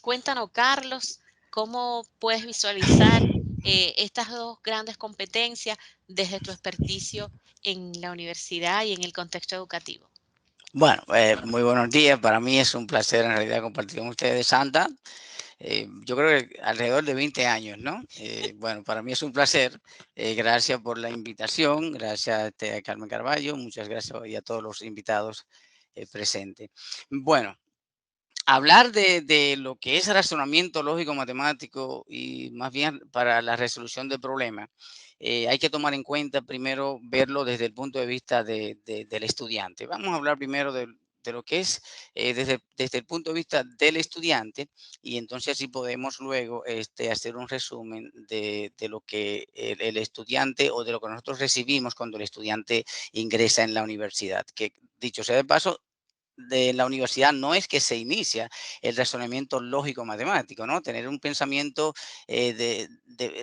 Cuéntanos, Carlos, ¿cómo puedes visualizar estas dos grandes competencias desde tu experticio en la universidad y en el contexto educativo? Bueno, muy buenos días. Para mí es un placer en realidad compartir con ustedes, Santa. Yo creo que alrededor de 20 años, ¿no? Bueno, para mí es un placer. Gracias por la invitación. Gracias a Carmen Carballo. Muchas gracias y a todos los invitados presentes. Bueno, hablar de lo que es razonamiento lógico-matemático y más bien para la resolución de problemas, hay que tomar en cuenta primero verlo desde el punto de vista del estudiante. Vamos a hablar primero de lo que es desde el punto de vista del estudiante y entonces así podemos luego hacer un resumen de lo que el estudiante o de lo que nosotros recibimos cuando el estudiante ingresa en la universidad, que dicho sea de paso, de la universidad no es que se inicia el razonamiento lógico-matemático, ¿no? Tener un pensamiento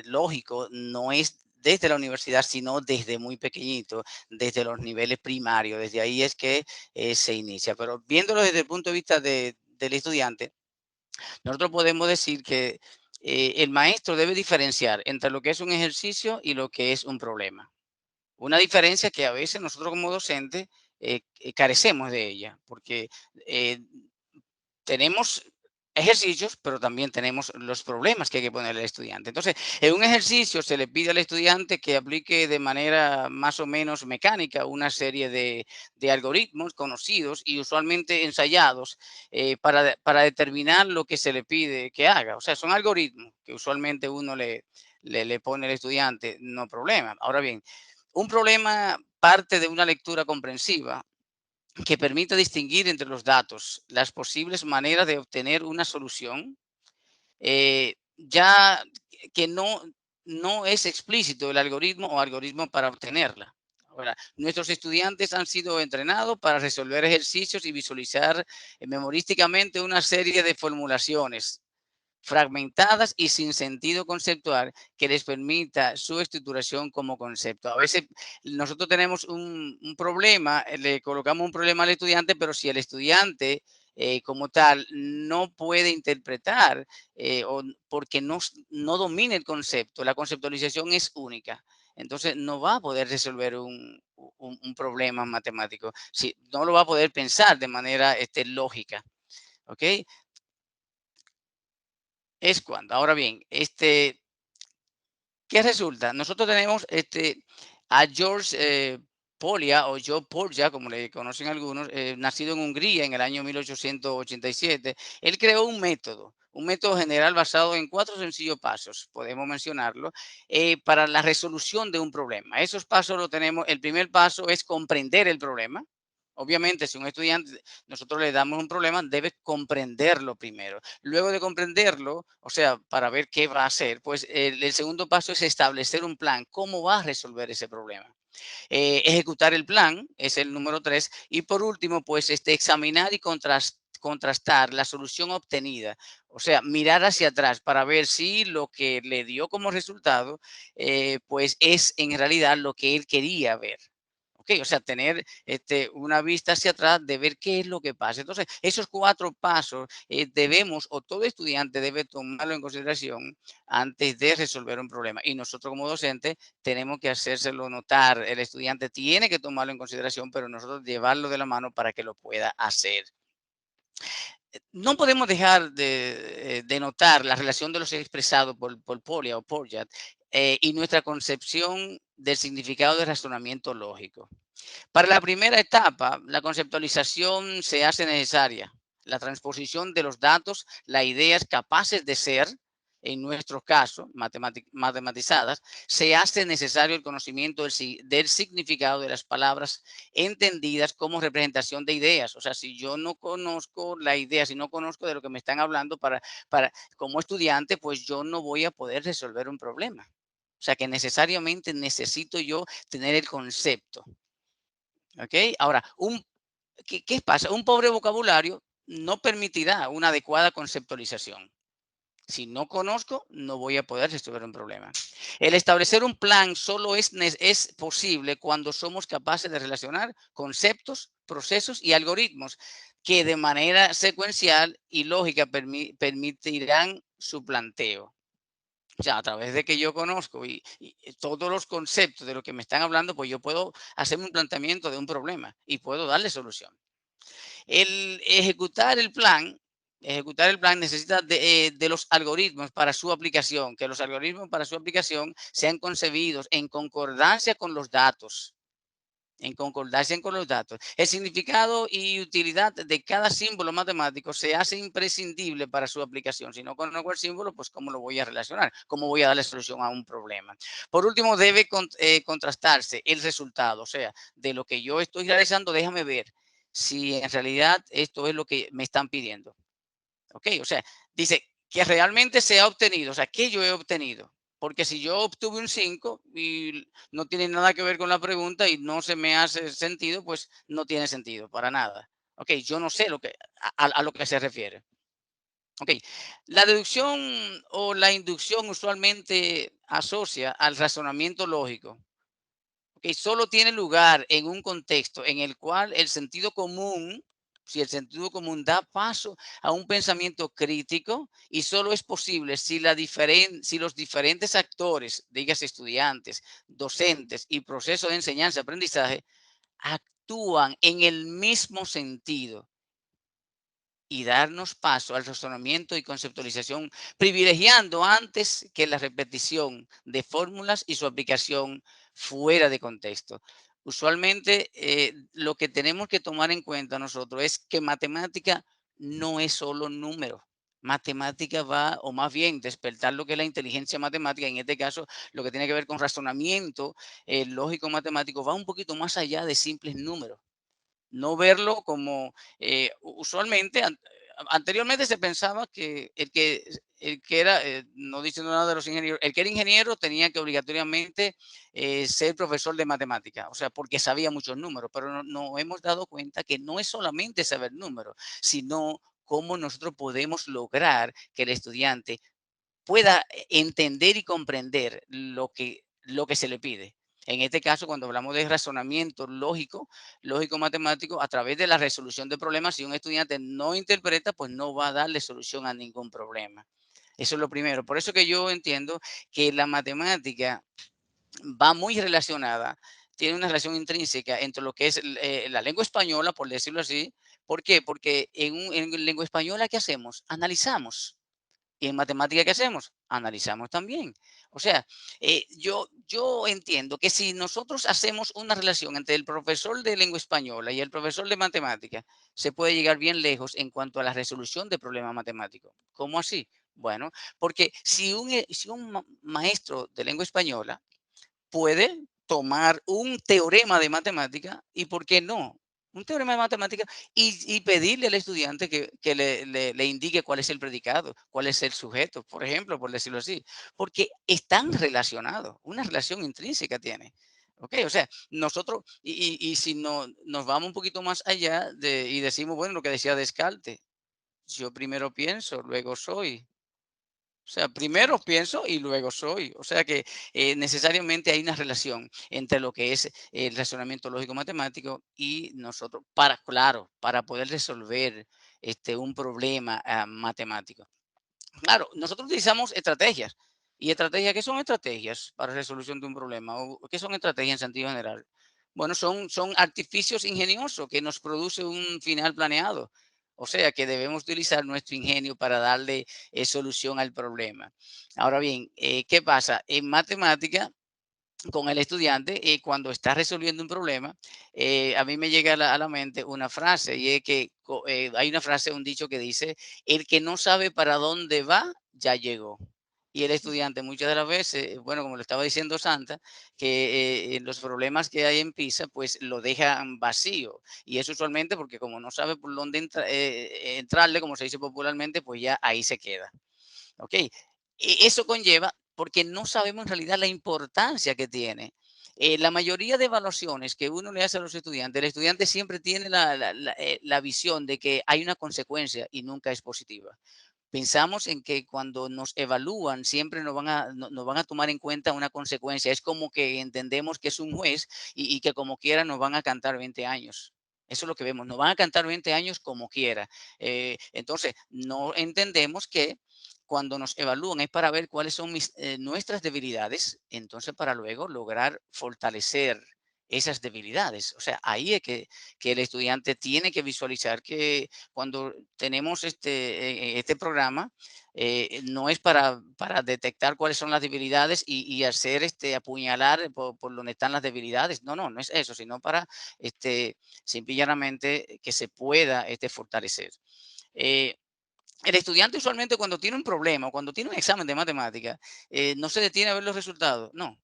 lógico no es desde la universidad, sino desde muy pequeñito, desde los niveles primarios, desde ahí es que se inicia. Pero viéndolo desde el punto de vista del estudiante, nosotros podemos decir que el maestro debe diferenciar entre lo que es un ejercicio y lo que es un problema. Una diferencia que a veces nosotros como docentes carecemos de ella, porque eh, tenemos ejercicios, pero también tenemos los problemas que hay que poner al estudiante. Entonces, en un ejercicio se le pide al estudiante que aplique de manera más o menos mecánica una serie de algoritmos conocidos y usualmente ensayados para determinar lo que se le pide que haga. O sea, son algoritmos que usualmente uno le pone al estudiante, no problema. Ahora bien, un problema parte de una lectura comprensiva que permita distinguir entre los datos las posibles maneras de obtener una solución, ya que no es explícito el algoritmo o algoritmo para obtenerla. Ahora, nuestros estudiantes han sido entrenados para resolver ejercicios y visualizar memorísticamente una serie de formulaciones fragmentadas y sin sentido conceptual que les permita su estructuración como concepto. A veces nosotros tenemos un problema, le colocamos un problema al estudiante, pero si el estudiante como tal no puede interpretar o porque no domina el concepto, la conceptualización es única. Entonces no va a poder resolver un problema matemático, si, no lo va a poder pensar de manera lógica. ¿Ok? Es cuando. Ahora bien, ¿qué resulta? Nosotros tenemos a George Polya o Joe Polya, como le conocen algunos, nacido en Hungría en el año 1887. Él creó un método general basado en 4 sencillos pasos, podemos mencionarlo, para la resolución de un problema. Esos pasos lo tenemos. El primer paso es comprender el problema. Obviamente, si un estudiante nosotros le damos un problema, debe comprenderlo primero. Luego de comprenderlo, o sea, para ver qué va a hacer, pues el segundo paso es establecer un plan, cómo va a resolver ese problema. Ejecutar el plan es el número 3. Y por último, pues examinar y contrastar la solución obtenida. O sea, mirar hacia atrás para ver si lo que le dio como resultado, pues es en realidad lo que él quería ver. Ok, o sea, tener una vista hacia atrás de ver qué es lo que pasa. Entonces, esos 4 pasos debemos, o todo estudiante debe tomarlo en consideración antes de resolver un problema. Y nosotros como docentes tenemos que hacérselo notar. El estudiante tiene que tomarlo en consideración, pero nosotros llevarlo de la mano para que lo pueda hacer. No podemos dejar de notar la relación de los expresados por Polya o Poryat y nuestra concepción del significado del razonamiento lógico. Para la primera etapa, la conceptualización se hace necesaria. La transposición de los datos, las ideas capaces de ser, en nuestro caso, matematizadas, se hace necesario el conocimiento del significado de las palabras entendidas como representación de ideas. O sea, si yo no conozco la idea, si no conozco de lo que me están hablando como estudiante, pues yo no voy a poder resolver un problema. O sea, que necesariamente necesito yo tener el concepto. ¿Ok? Ahora, ¿qué pasa? Un pobre vocabulario no permitirá una adecuada conceptualización. Si no conozco, no voy a poder resolver un problema. El establecer un plan solo es posible cuando somos capaces de relacionar conceptos, procesos y algoritmos que de manera secuencial y lógica permitirán su planteo. O sea, a través de que yo conozco y todos los conceptos de lo que me están hablando, pues yo puedo hacerme un planteamiento de un problema y puedo darle solución. El ejecutar el plan necesita de los algoritmos para su aplicación, que los algoritmos para su aplicación sean concebidos en concordancia con los datos. En concordancia con los datos. El significado y utilidad de cada símbolo matemático se hace imprescindible para su aplicación. Si no conozco el símbolo, pues ¿cómo lo voy a relacionar? ¿Cómo voy a darle solución a un problema? Por último, debe contrastarse el resultado. O sea, de lo que yo estoy realizando, déjame ver si en realidad esto es lo que me están pidiendo. ¿Ok? O sea, dice que realmente se ha obtenido, o sea, que yo he obtenido. Porque si yo obtuve un 5 y no tiene nada que ver con la pregunta y no se me hace sentido, pues no tiene sentido para nada. Ok, yo no sé a lo que se refiere. Ok, la deducción o la inducción usualmente asocia al razonamiento lógico. Ok, solo tiene lugar en un contexto en el cual el sentido común, si el sentido común da paso a un pensamiento crítico y solo es posible si los diferentes actores, digas estudiantes, docentes y proceso de enseñanza-aprendizaje, actúan en el mismo sentido y darnos paso al razonamiento y conceptualización, privilegiando antes que la repetición de fórmulas y su aplicación fuera de contexto. Usualmente, lo que tenemos que tomar en cuenta nosotros es que matemática no es solo número. Matemática va, o más bien despertar lo que es la inteligencia matemática, en este caso, lo que tiene que ver con razonamiento lógico matemático, va un poquito más allá de simples números. No verlo como usualmente, anteriormente se pensaba que el que era, no diciendo nada de los ingenieros, el que era ingeniero tenía que obligatoriamente ser profesor de matemática, o sea, porque sabía muchos números, pero no hemos dado cuenta que no es solamente saber números, sino cómo nosotros podemos lograr que el estudiante pueda entender y comprender lo que se le pide. En este caso, cuando hablamos de razonamiento lógico, lógico matemático, a través de la resolución de problemas, si un estudiante no interpreta, pues no va a darle solución a ningún problema. Eso es lo primero. Por eso que yo entiendo que la matemática va muy relacionada, tiene una relación intrínseca entre lo que es la lengua española, por decirlo así. ¿Por qué? Porque en lengua española, ¿qué hacemos? Analizamos. ¿Y en matemática qué hacemos? Analizamos también. O sea, yo entiendo que si nosotros hacemos una relación entre el profesor de lengua española y el profesor de matemática, se puede llegar bien lejos en cuanto a la resolución de problemas matemáticos. ¿Cómo así? Bueno, porque si un maestro de lengua española puede tomar un teorema de matemática y, ¿por qué no? Un teorema de matemática y pedirle al estudiante que le indique cuál es el predicado, cuál es el sujeto, por ejemplo, por decirlo así, porque están relacionados, una relación intrínseca tiene. ¿Ok? O sea, nosotros, y si nos vamos un poquito más allá y decimos, bueno, lo que decía Descartes, yo primero pienso, luego soy. O sea, primero Cierto. pienso y luego soy. O sea que necesariamente hay una relación entre lo que es el razonamiento lógico matemático y nosotros, claro, para poder resolver un problema matemático. Claro, nosotros utilizamos estrategias. ¿Y estrategias? ¿Qué son estrategias para resolución de un problema? ¿O qué son estrategias en sentido general? Bueno, son artificios ingeniosos que nos produce un final planeado. O sea que debemos utilizar nuestro ingenio para darle solución al problema. Ahora bien, ¿qué pasa? En matemática, con el estudiante, cuando está resolviendo un problema, a mí me llega a la mente una frase y es que hay una frase, un dicho que dice, el que no sabe para dónde va, ya llegó. Y el Ujú. estudiante muchas de las veces, bueno, como lo estaba diciendo Santa, que los problemas que hay en PISA, pues lo dejan vacío. Y eso usualmente porque como no sabe por dónde entrarle, como se dice popularmente, pues ya ahí se queda. ¿Ok? Eso conlleva porque no sabemos en realidad la importancia que tiene. La mayoría de evaluaciones que uno le hace a los estudiantes, el estudiante siempre tiene la visión de que hay una consecuencia y nunca es positiva. Pensamos en que cuando nos evalúan siempre nos van a tomar en cuenta una consecuencia. Es como que entendemos que es un juez y que como quiera nos van a cantar 20 años. Eso es lo que vemos. Nos van a cantar 20 años como quiera. Entonces, no entendemos que cuando nos evalúan es para ver cuáles son nuestras debilidades, entonces para luego lograr fortalecer esas debilidades. O sea, ahí es que el estudiante tiene que visualizar que cuando tenemos este programa, no es para detectar cuáles son las debilidades y hacer apuñalar por donde están las debilidades. No, no, no es eso, sino para este, simple y llanamente que se pueda fortalecer. Eh, el estudiante usualmente cuando tiene un problema, cuando tiene un examen de matemática, no se detiene a ver los resultados. No,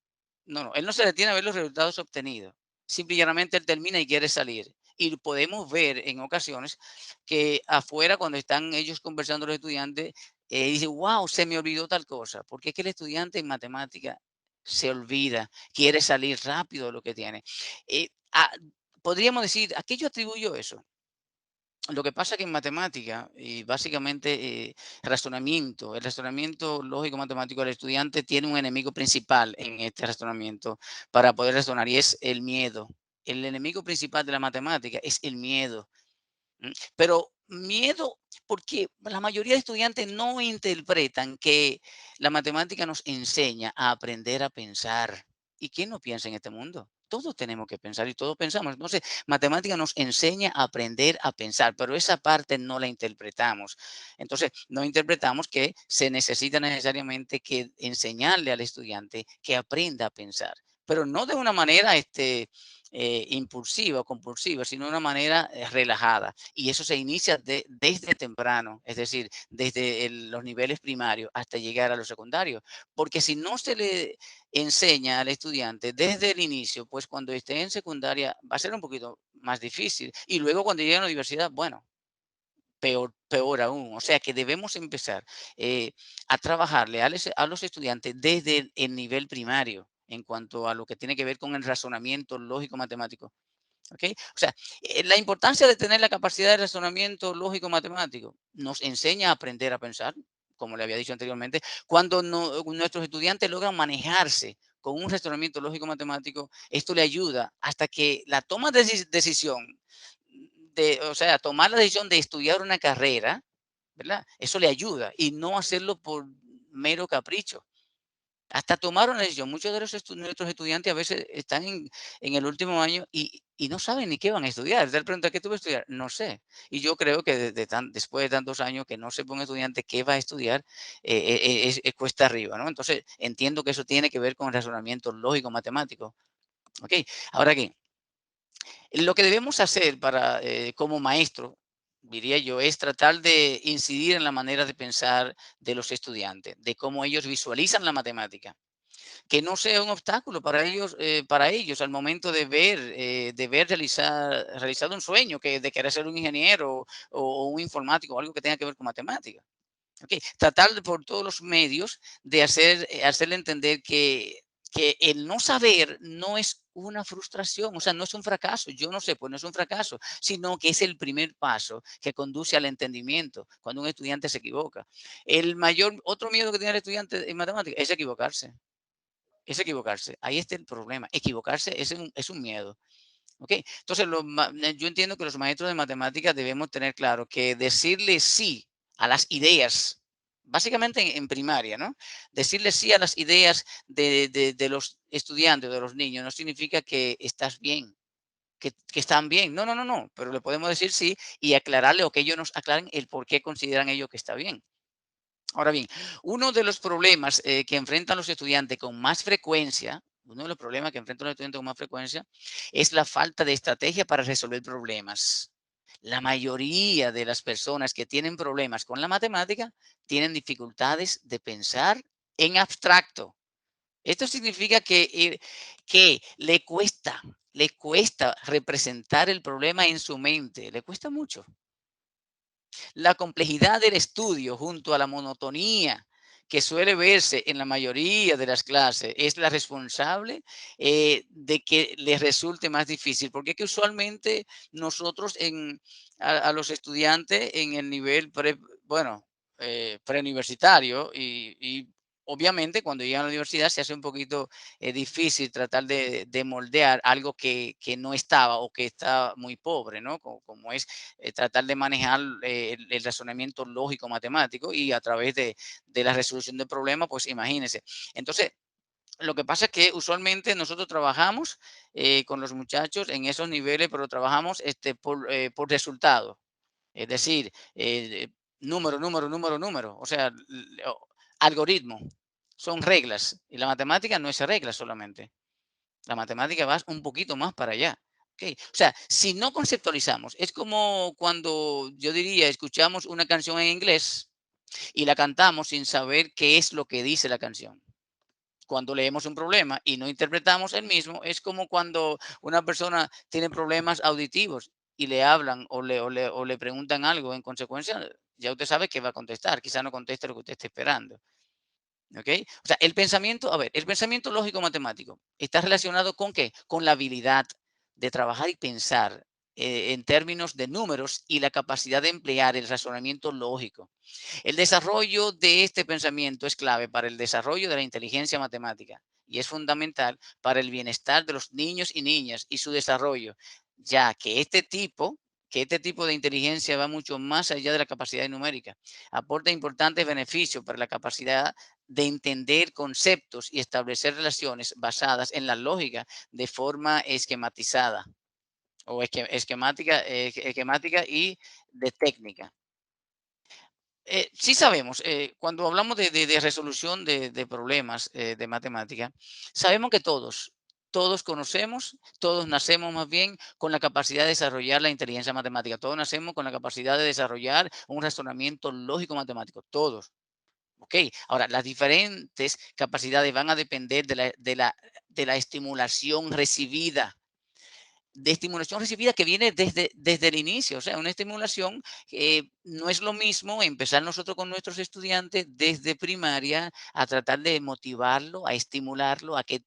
no, no. Él no se detiene a ver los resultados obtenidos. Simple y llanamente él termina y quiere salir. Y podemos ver en ocasiones que afuera, cuando están ellos conversando los estudiantes, dice, wow, se me olvidó tal cosa. Porque es que el estudiante en matemática se olvida, quiere salir rápido de lo que tiene. Eh, a- Podríamos decir, ¿a qué yo atribuyo eso? Lo que pasa que en matemática, y básicamente el razonamiento lógico matemático del estudiante tiene un enemigo principal en este razonamiento para poder razonar y es el miedo. El enemigo principal de la matemática es el miedo. Pero miedo, porque la mayoría de estudiantes no interpretan que la matemática nos enseña a aprender a pensar. ¿Y quién no piensa en este mundo? Todos tenemos que pensar y todos pensamos. Entonces, matemática nos enseña a aprender a pensar, pero esa parte no la interpretamos. Entonces, no interpretamos que se necesita necesariamente que enseñarle al estudiante que aprenda a pensar, pero no de una manera impulsiva o compulsiva, sino de una manera relajada. Y eso se inicia desde temprano, es decir, desde los niveles primarios hasta llegar a los secundarios. Porque si no se le enseña al estudiante desde el inicio, pues cuando esté en secundaria va a ser un poquito más difícil. Y luego cuando llegue a la universidad, bueno, peor aún. O sea que debemos empezar a trabajarle a los estudiantes desde el nivel primario en cuanto a lo que tiene que ver con el razonamiento lógico matemático. ¿Ok? O sea, la importancia de tener la capacidad de razonamiento lógico matemático nos enseña a aprender a pensar, como le había dicho anteriormente, cuando nuestros estudiantes logran manejarse con un razonamiento lógico matemático, esto le ayuda hasta que la toma de decisión, o sea, tomar la decisión de estudiar una carrera, ¿verdad? Eso le ayuda y no hacerlo por mero capricho. Hasta tomaron la decisión. Muchos de nuestros estudiantes a veces están en el último año y no saben ni qué van a estudiar. Usted le pregunta, ¿qué tú vas a estudiar? No sé. Y yo creo que después de tantos años que no sepa un estudiante qué va a estudiar, es cuesta arriba, ¿no? Entonces, entiendo que eso tiene que ver con el razonamiento lógico matemático. ¿Ok? Ahora aquí, lo que debemos hacer como maestro, diría yo, es tratar de incidir en la manera de pensar de los estudiantes, de cómo ellos visualizan la matemática que no sea un obstáculo para ellos al momento de ver realizado un sueño de querer ser un ingeniero o un informático o algo que tenga que ver con matemática. ¿Ok? Tratar por todos los medios de hacerle entender que el no saber no es una frustración, o sea, no es un fracaso. Yo no sé, pues no es un fracaso, sino que es el primer paso que conduce al entendimiento cuando un estudiante se equivoca. Otro miedo que tiene el estudiante en matemáticas es equivocarse. Es equivocarse. Ahí está el problema. Equivocarse es un miedo. ¿Ok? Entonces, yo entiendo que los maestros de matemáticas debemos tener claro que decirle sí a las ideas, básicamente en primaria, ¿no? Decirle sí a las ideas de los estudiantes, de los niños, no significa que estás bien, que están bien. No, no, no, no. Pero le podemos decir sí y aclararle o que ellos nos aclaren el por qué consideran ellos que está bien. Ahora bien, uno de los problemas que enfrentan los estudiantes con más frecuencia, uno de los problemas que enfrentan los estudiantes con más frecuencia es la falta de estrategia para resolver problemas. La mayoría de las personas que tienen problemas con la matemática tienen dificultades de pensar en abstracto. Esto significa que le cuesta representar el problema en su mente, le cuesta mucho. La complejidad del estudio junto a la monotonía que suele verse en la mayoría de las clases es la responsable de que les resulte más difícil, porque es que usualmente nosotros a los estudiantes en el nivel preuniversitario y obviamente, cuando llegan a la universidad se hace un poquito difícil tratar de moldear algo que no estaba o que está muy pobre, ¿no? Como es tratar de manejar el razonamiento lógico matemático y a través de la resolución de problemas, pues imagínense. Entonces, lo que pasa es que usualmente nosotros trabajamos con los muchachos en esos niveles, pero trabajamos por resultado. Es decir, número, número, número, número. O sea, algoritmo. Son reglas. Y la matemática no es reglas solamente. La matemática va un poquito más para allá. ¿Ok? O sea, si no conceptualizamos, es como cuando yo diría, escuchamos una canción en inglés y la cantamos sin saber qué es lo que dice la canción. Cuando leemos un problema y no interpretamos el mismo, es como cuando una persona tiene problemas auditivos y le hablan o le preguntan algo, en consecuencia, ya usted sabe que va a contestar, quizá no conteste lo que usted esté esperando. ¿Ok? O sea, el pensamiento, a ver, el pensamiento lógico matemático está relacionado con qué? Con la habilidad de trabajar y pensar en términos de números y la capacidad de emplear el razonamiento lógico. El desarrollo de este pensamiento es clave para el desarrollo de la inteligencia matemática y es fundamental para el bienestar de los niños y niñas y su desarrollo, ya que este tipo de inteligencia va mucho más allá de la capacidad numérica. Aporta importantes beneficios para la capacidad de entender conceptos y establecer relaciones basadas en la lógica de forma esquematizada o esquemática y de técnica. Sí sabemos, cuando hablamos de resolución de problemas de matemática, sabemos que todos conocemos, todos nacemos más bien con la capacidad de desarrollar la inteligencia matemática, todos nacemos con la capacidad de desarrollar un razonamiento lógico matemático, todos. ¿Ok? Ahora, las diferentes capacidades van a depender de la estimulación recibida de estimulación recibida que viene desde el inicio. O sea, una estimulación no es lo mismo empezar nosotros con nuestros estudiantes desde primaria a tratar de motivarlo, a estimularlo, a que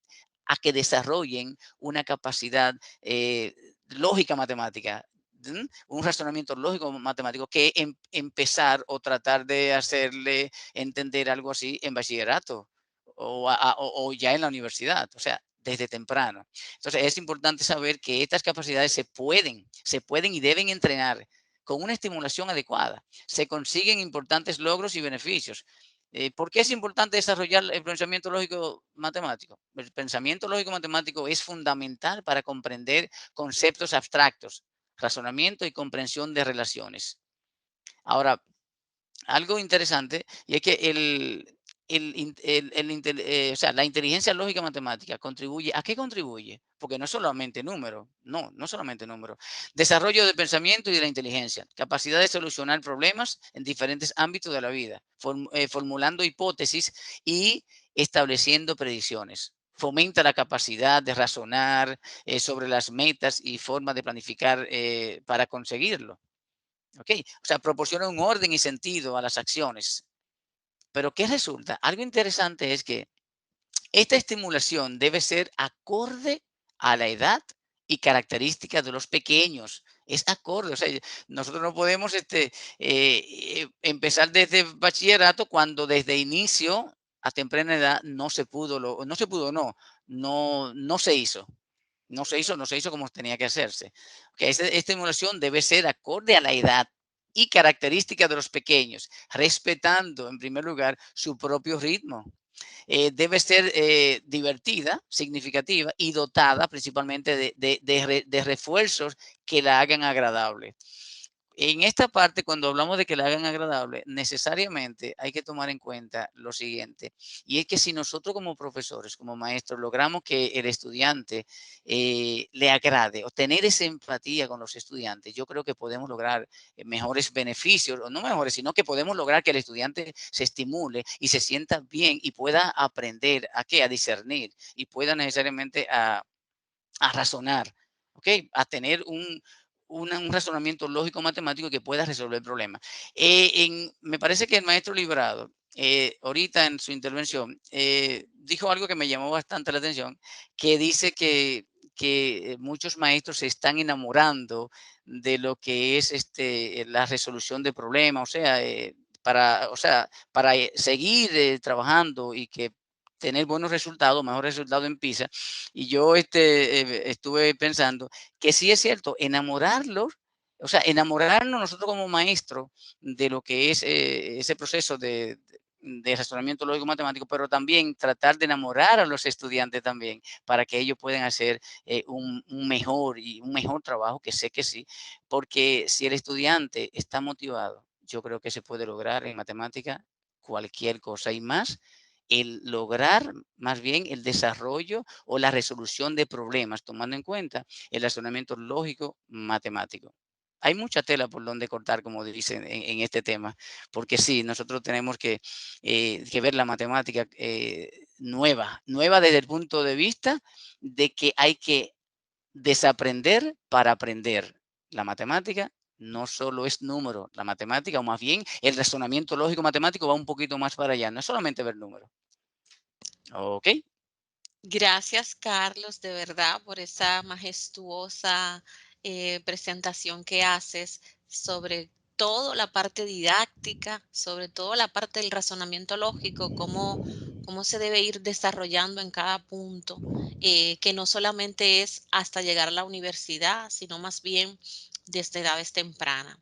desarrollen una capacidad lógica matemática. Un razonamiento lógico matemático que empezar o tratar de hacerle entender algo así en bachillerato o ya en la universidad, o sea, desde temprano. Entonces, es importante saber que estas capacidades se pueden y deben entrenar con una estimulación adecuada. Se consiguen importantes logros y beneficios. ¿Por qué es importante desarrollar el pensamiento lógico matemático? El pensamiento lógico matemático es fundamental para comprender conceptos abstractos, razonamiento y comprensión de relaciones. Ahora, algo interesante, y es que o sea, la inteligencia lógica matemática contribuye. ¿A qué contribuye? Porque no es solamente número, no solamente número. Desarrollo del pensamiento y de la inteligencia, capacidad de solucionar problemas en diferentes ámbitos de la vida, formulando hipótesis y estableciendo predicciones. Fomenta la capacidad de razonar sobre las metas y formas de planificar para conseguirlo. ¿Ok? O sea, proporciona un orden y sentido a las acciones. Pero ¿qué resulta? Algo interesante es que esta estimulación debe ser acorde a la edad y características de los pequeños. Es acorde, o sea, nosotros no podemos empezar desde bachillerato cuando desde inicio a temprana edad no se pudo, no se pudo, no se hizo. No se hizo como tenía que hacerse. Que esta estimulación debe ser acorde a la edad y características de los pequeños, respetando en primer lugar su propio ritmo. Debe ser divertida, significativa y dotada principalmente de refuerzos que la hagan agradable. En esta parte, cuando hablamos de que la hagan agradable, necesariamente hay que tomar en cuenta lo siguiente, y es que si nosotros como profesores, como maestros, logramos que el estudiante le agrade o tener esa empatía con los estudiantes, yo creo que podemos lograr mejores beneficios, o no mejores, sino que podemos lograr que el estudiante se estimule y se sienta bien y pueda aprender a qué, a discernir y pueda necesariamente a razonar, ¿ok? A tener un razonamiento lógico matemático que pueda resolver el problema. Me parece que el maestro Librado, ahorita en su intervención, dijo algo que me llamó bastante la atención, que dice que muchos maestros se están enamorando de lo que es la resolución de problemas, o sea, o sea, para seguir trabajando y que tener buenos resultados, mejores resultados en PISA. Y yo estuve pensando que sí es cierto, enamorarlos, o sea, enamorarnos nosotros como maestros de lo que es ese proceso de razonamiento lógico matemático, pero también tratar de enamorar a los estudiantes también para que ellos puedan hacer un mejor trabajo, que sé que sí, porque si el estudiante está motivado, yo creo que se puede lograr en matemática cualquier cosa y más el lograr más bien el desarrollo o la resolución de problemas, tomando en cuenta el razonamiento lógico matemático. Hay mucha tela por donde cortar, como dicen en este tema, porque sí, nosotros tenemos que ver la matemática nueva desde el punto de vista de que hay que desaprender para aprender. La matemática no solo es número, la matemática, o más bien el razonamiento lógico matemático va un poquito más para allá, no es solamente ver números. ¿Ok? Gracias, Carlos, de verdad, por esa majestuosa presentación que haces sobre todo la parte didáctica, sobre todo la parte del razonamiento lógico, cómo se debe ir desarrollando en cada punto, que no solamente es hasta llegar a la universidad, sino más bien desde edades tempranas.